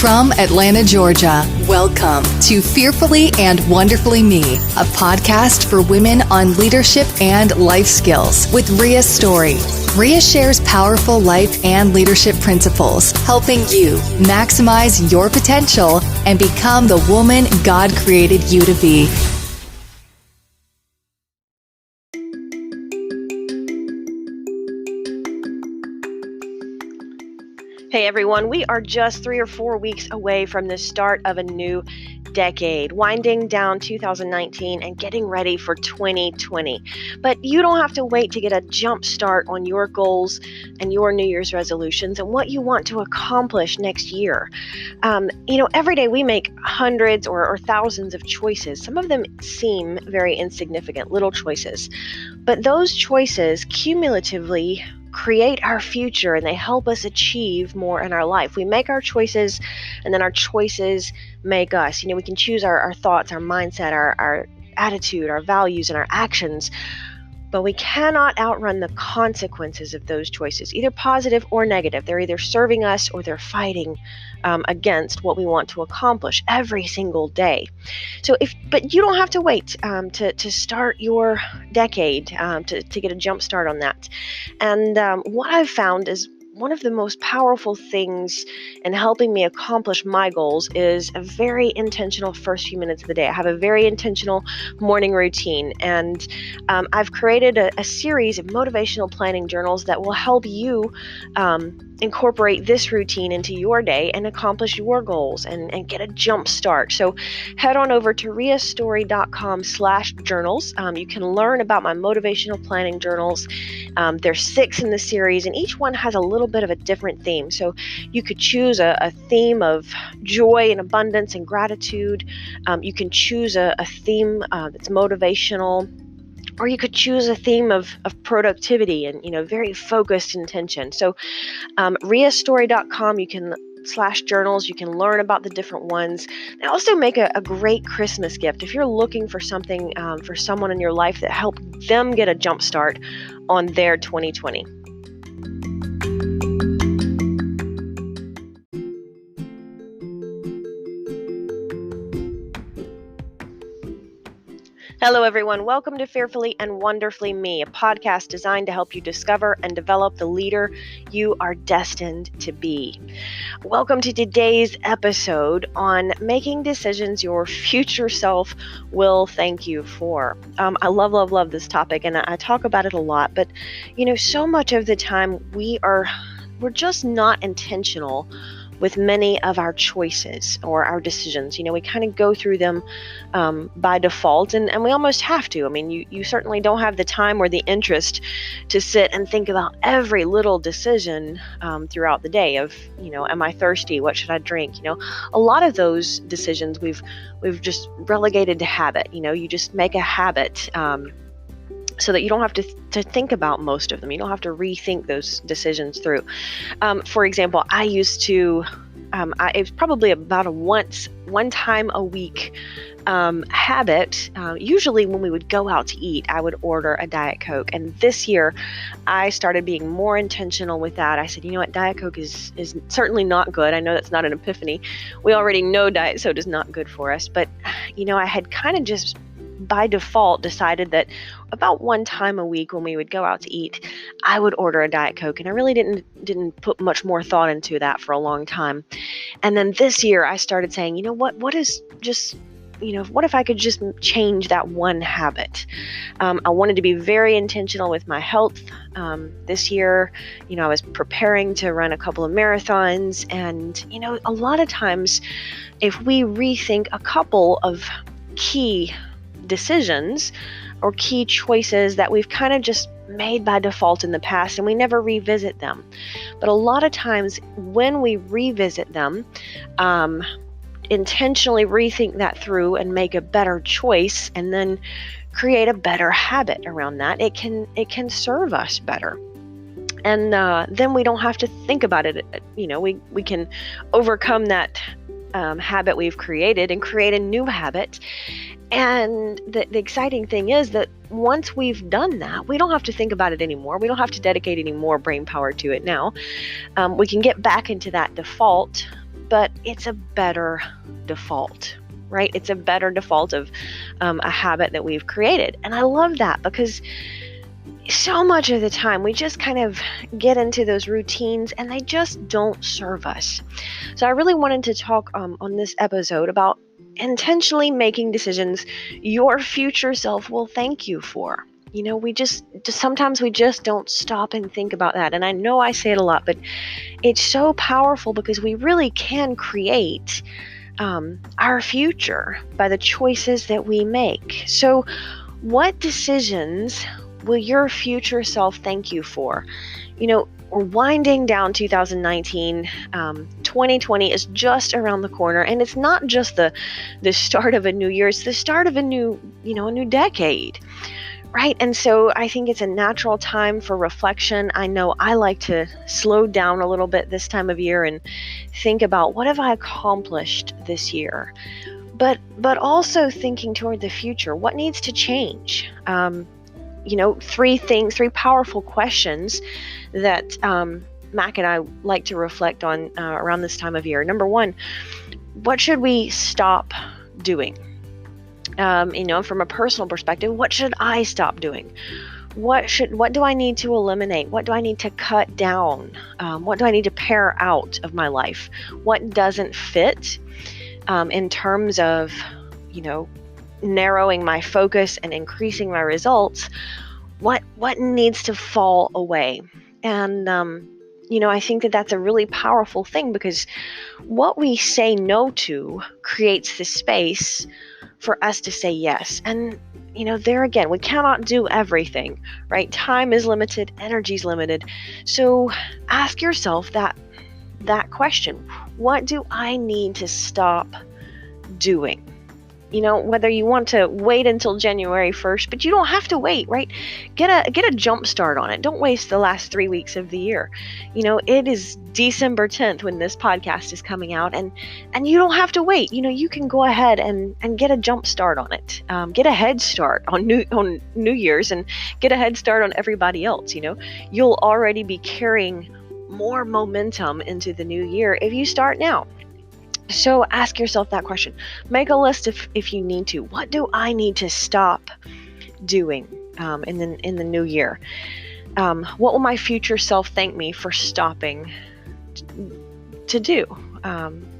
From Atlanta, Georgia, welcome to Fearfully and Wonderfully Me, a podcast for women on leadership and life skills with Rhea Story. Rhea shares powerful life and leadership principles, helping you maximize your potential and become the woman God created you to be. Hey everyone, we are just 3 or 4 weeks away from the start of a new decade, winding down 2019 and getting ready for 2020. But you don't have to wait to get a jump start on your goals and your New Year's resolutions and what you want to accomplish next year. Every day we make hundreds or thousands of choices. Some of them seem very insignificant, little choices. But those choices cumulatively create our future and they help us achieve more in our life. We make our choices and then our choices make us. We can choose our thoughts, our mindset, our attitude, our values, and our actions. But we cannot outrun the consequences of those choices, either positive or negative. They're either serving us or they're fighting against what we want to accomplish every single day. But you don't have to wait to start your decade to get a jump start on that. And what I've found is one of the most powerful things in helping me accomplish my goals is a very intentional first few minutes of the day. I have a very intentional morning routine, and I've created a series of motivational planning journals that will help you incorporate this routine into your day and accomplish your goals and get a jump start. So head on over to rheastory.com/journals. You can learn about my motivational planning journals. There's 6 in the series, and each one has a little bit of a different theme. So you could choose a theme of joy and abundance and gratitude. You can choose a theme that's motivational, or you could choose a theme of productivity and very focused intention. So rheastory.com, you can /journals, you can learn about the different ones. They also make a great Christmas gift if you're looking for something for someone in your life that helped them get a jump start on their 2020. Hello, everyone. Welcome to Fearfully and Wonderfully Me, a podcast designed to help you discover and develop the leader you are destined to be. Welcome to today's episode on making decisions your future self will thank you for. I love this topic, and I talk about it a lot, but so much of the time we're just not intentional with many of our choices or our decisions. We kind of go through them by default, and we almost have to. I mean, you certainly don't have the time or the interest to sit and think about every little decision throughout the day of, am I thirsty? What should I drink? A lot of those decisions we've just relegated to habit. You just make a habit so that you don't have to think about most of them. You don't have to rethink those decisions through. For example, I used to, it was probably about one time a week habit. Usually when we would go out to eat, I would order a Diet Coke. And this year, I started being more intentional with that. I said, Diet Coke is certainly not good. I know that's not an epiphany. We already know diet soda is not good for us. But, I had kind of just by default decided that about one time a week when we would go out to eat, I would order a Diet Coke, and I really didn't put much more thought into that for a long time. And then this year I started saying, what if I could just change that one habit? I wanted to be very intentional with my health. This year, I was preparing to run a couple of marathons, and a lot of times if we rethink a couple of key decisions or key choices that we've kind of just made by default in the past and we never revisit them. But a lot of times when we revisit them, intentionally rethink that through and make a better choice and then create a better habit around that, it can serve us better. And then we don't have to think about it. We can overcome that habit we've created and create a new habit. And the exciting thing is that once we've done that, we don't have to think about it anymore. We don't have to dedicate any more brain power to it now. We can get back into that default but it's a better default, right? It's a better default of a habit that we've created. And I love that because so much of the time we just kind of get into those routines and they just don't serve us. So I really wanted to talk on this episode about intentionally making decisions your future self will thank you for. We just sometimes we just don't stop and think about that. And I know I say it a lot, but it's so powerful because we really can create our future by the choices that we make. So what decisions will your future self thank you for? We're winding down 2019. 2020 is just around the corner, and it's not just the start of a new year, it's the start of a new decade. Right. And so I think it's a natural time for reflection. I know I like to slow down a little bit this time of year and think about what have I accomplished this year, but also thinking toward the future. What needs to change? Three powerful questions that Mac and I like to reflect on around this time of year. Number one, what should we stop doing? From a personal perspective, what should I stop doing? What do I need to eliminate? What do I need to cut down? What do I need to pare out of my life? What doesn't fit in terms of, narrowing my focus and increasing my results? What needs to fall away? And, I think that that's a really powerful thing because what we say no to creates the space for us to say yes. And, there again, we cannot do everything, right? Time is limited, energy is limited. So ask yourself that question. What do I need to stop doing? Whether you want to wait until January 1st, but you don't have to wait, right? Get a jump start on it. Don't waste the last 3 weeks of the year. It is December 10th when this podcast is coming out, and you don't have to wait. You can go ahead and get a jump start on it. Get a head start on New Year's and get a head start on everybody else. You'll already be carrying more momentum into the new year if you start now. So ask yourself that question. Make a list if you need to. What do I need to stop doing in the new year? What will my future self thank me for stopping to do?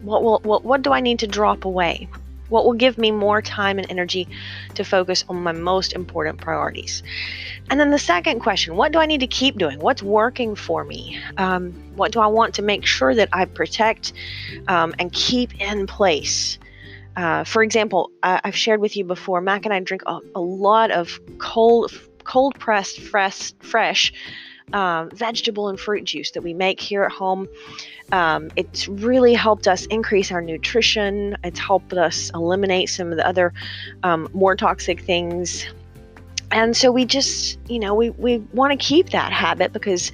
What do I need to drop away? What will give me more time and energy to focus on my most important priorities? And then the second question, what do I need to keep doing? What's working for me? What do I want to make sure that I protect and keep in place? For example, I've shared with you before, Mac and I drink a lot of cold pressed fresh vegetable and fruit juice that we make here at home. It's really helped us increase our nutrition. It's helped us eliminate some of the other more toxic things. And so we just, we want to keep that habit because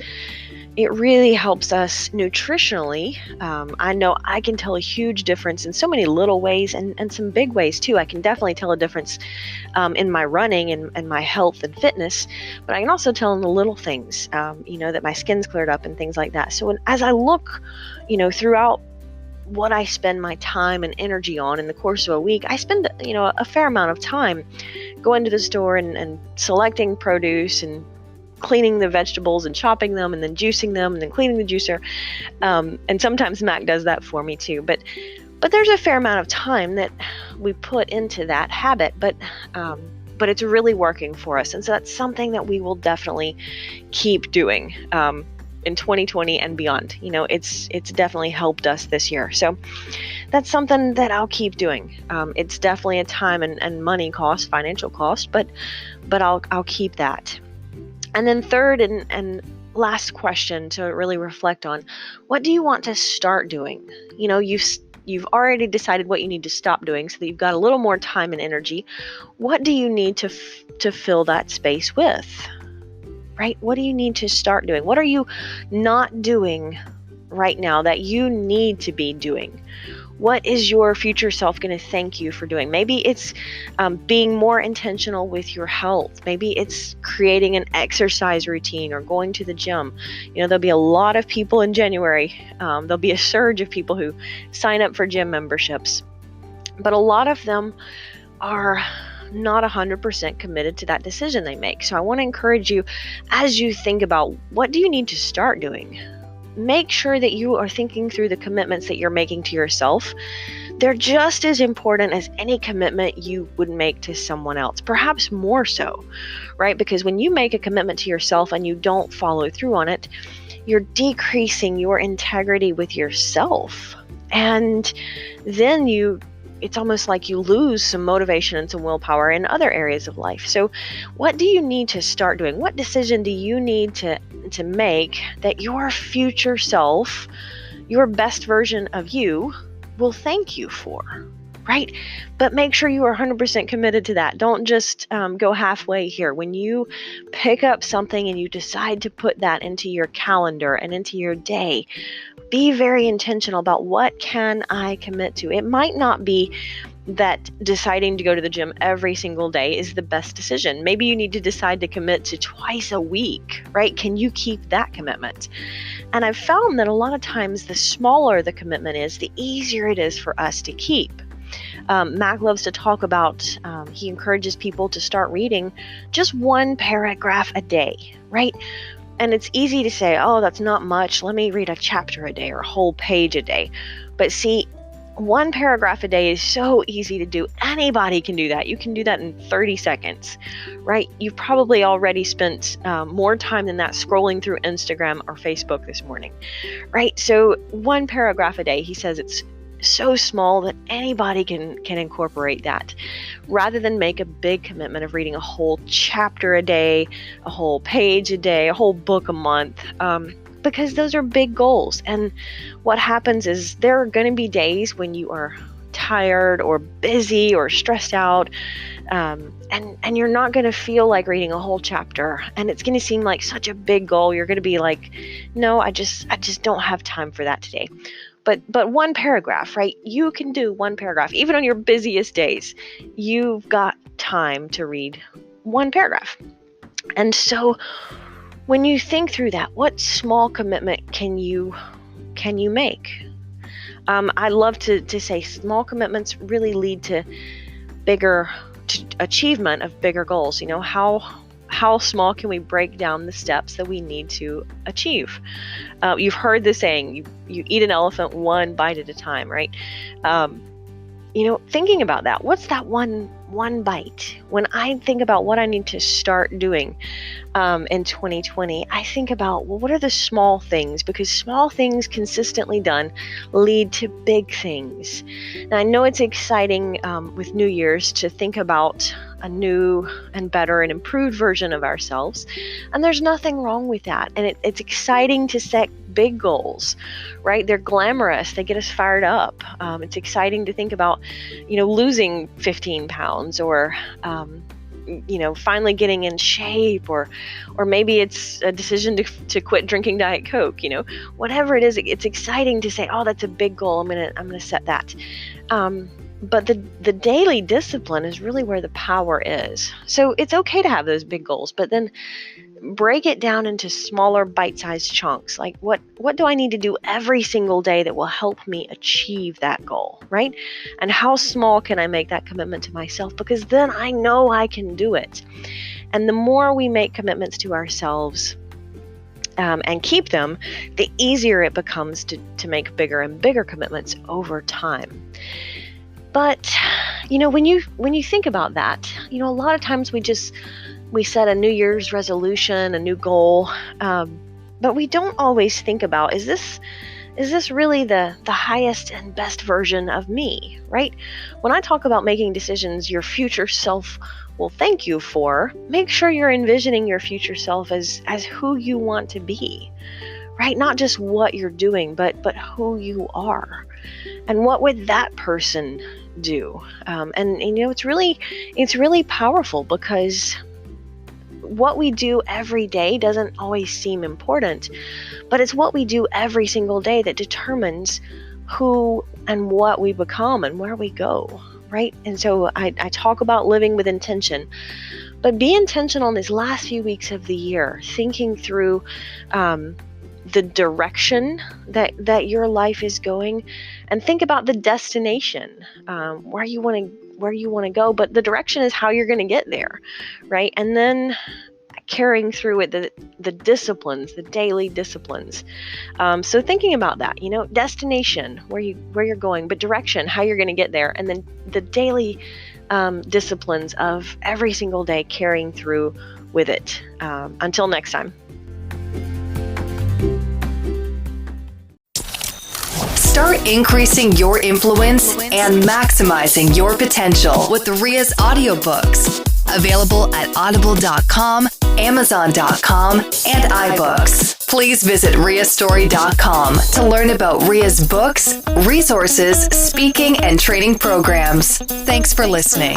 it really helps us nutritionally. I know I can tell a huge difference in so many little ways and some big ways too. I can definitely tell a difference in my running and my health and fitness, but I can also tell in the little things, that my skin's cleared up and things like that. So as I look, throughout what I spend my time and energy on in the course of a week, I spend, a fair amount of time going to the store and selecting produce and cleaning the vegetables and chopping them and then juicing them and then cleaning the juicer. And sometimes Mac does that for me too. But there's a fair amount of time that we put into that habit, but it's really working for us. And so that's something that we will definitely keep doing in 2020 and beyond. It's definitely helped us this year. So that's something that I'll keep doing. It's definitely a time and money cost, financial cost, but I'll keep that. And then third and last question to really reflect on, what do you want to start doing? You've already decided what you need to stop doing so that you've got a little more time and energy. What do you need to fill that space with? Right? What do you need to start doing? What are you not doing right now that you need to be doing? What is your future self going to thank you for doing? Maybe it's being more intentional with your health. Maybe it's creating an exercise routine or going to the gym. There'll be a lot of people in January. There'll be a surge of people who sign up for gym memberships. But a lot of them are not 100% committed to that decision they make. So I want to encourage you, as you think about what do you need to start doing, make sure that you are thinking through the commitments that you're making to yourself. They're just as important as any commitment you would make to someone else, perhaps more so, right? Because when you make a commitment to yourself and you don't follow through on it, you're decreasing your integrity with yourself. And then it's almost like you lose some motivation and some willpower in other areas of life. So what do you need to start doing? What decision do you need to make that your future self, your best version of you, will thank you for, right? But make sure you are 100% committed to that. Don't just go halfway here. When you pick up something and you decide to put that into your calendar and into your day, be very intentional about what can I commit to. It might not be that deciding to go to the gym every single day is the best decision. Maybe you need to decide to commit to twice a week, right? Can you keep that commitment? And I've found that a lot of times the smaller the commitment is, the easier it is for us to keep. Mac loves to talk about, he encourages people to start reading just one paragraph a day, right? And it's easy to say, oh, that's not much. Let me read a chapter a day or a whole page a day. But see, one paragraph a day is so easy to do. Anybody can do that. You can do that in 30 seconds, right? You've probably already spent more time than that scrolling through Instagram or Facebook this morning, right? So one paragraph a day, he says it's so small that anybody can incorporate that, rather than make a big commitment of reading a whole chapter a day, a whole page a day, a whole book a month, because those are big goals. And what happens is there are going to be days when you are tired or busy or stressed out, and you're not going to feel like reading a whole chapter, and it's going to seem like such a big goal. You're going to be like, no, I just don't have time for that today. But one paragraph, right? You can do one paragraph. Even on your busiest days, you've got time to read one paragraph. And so when you think through that, what small commitment can you make? I love to say small commitments really lead to achievement of bigger goals. How small can we break down the steps that we need to achieve? You've heard the saying, you eat an elephant one bite at a time, right? Thinking about that, what's that one bite? When I think about what I need to start doing in 2020, I think about, well, what are the small things? Because small things consistently done lead to big things. Now, I know it's exciting with New Year's to think about a new and better and improved version of ourselves. And there's nothing wrong with that. And it's exciting to set big goals, right? They're glamorous. They get us fired up. It's exciting to think about, losing 15 pounds or, finally getting in shape, or maybe it's a decision to quit drinking Diet Coke, whatever it is, it's exciting to say, oh, that's a big goal. I'm going to set that. But the daily discipline is really where the power is. So it's okay to have those big goals, but then break it down into smaller bite-sized chunks. Like what do I need to do every single day that will help me achieve that goal, right? And how small can I make that commitment to myself? Because then I know I can do it. And the more we make commitments to ourselves and keep them, the easier it becomes to make bigger and bigger commitments over time. But, when you think about that, a lot of times we set a New Year's resolution, a new goal, but we don't always think about, is this really the highest and best version of me, right? When I talk about making decisions your future self will thank you for, make sure you're envisioning your future self as who you want to be, right? Not just what you're doing, but who you are. And what would that person do? It's really powerful, because what we do every day doesn't always seem important, but it's what we do every single day that determines who and what we become and where we go, right? And so I talk about living with intention, but be intentional in these last few weeks of the year, thinking through the direction that your life is going, and think about the destination, where you want to go, but the direction is how you're going to get there, right? And then carrying through it, the disciplines, the daily disciplines. So thinking about that, destination, where you're going, but direction, how you're going to get there, and then the daily disciplines of every single day carrying through with it. Until next time. Start increasing your influence and maximizing your potential with Ria's audiobooks. Available at audible.com, amazon.com, and iBooks. Please visit riastory.com to learn about Ria's books, resources, speaking, and training programs. Thanks for listening.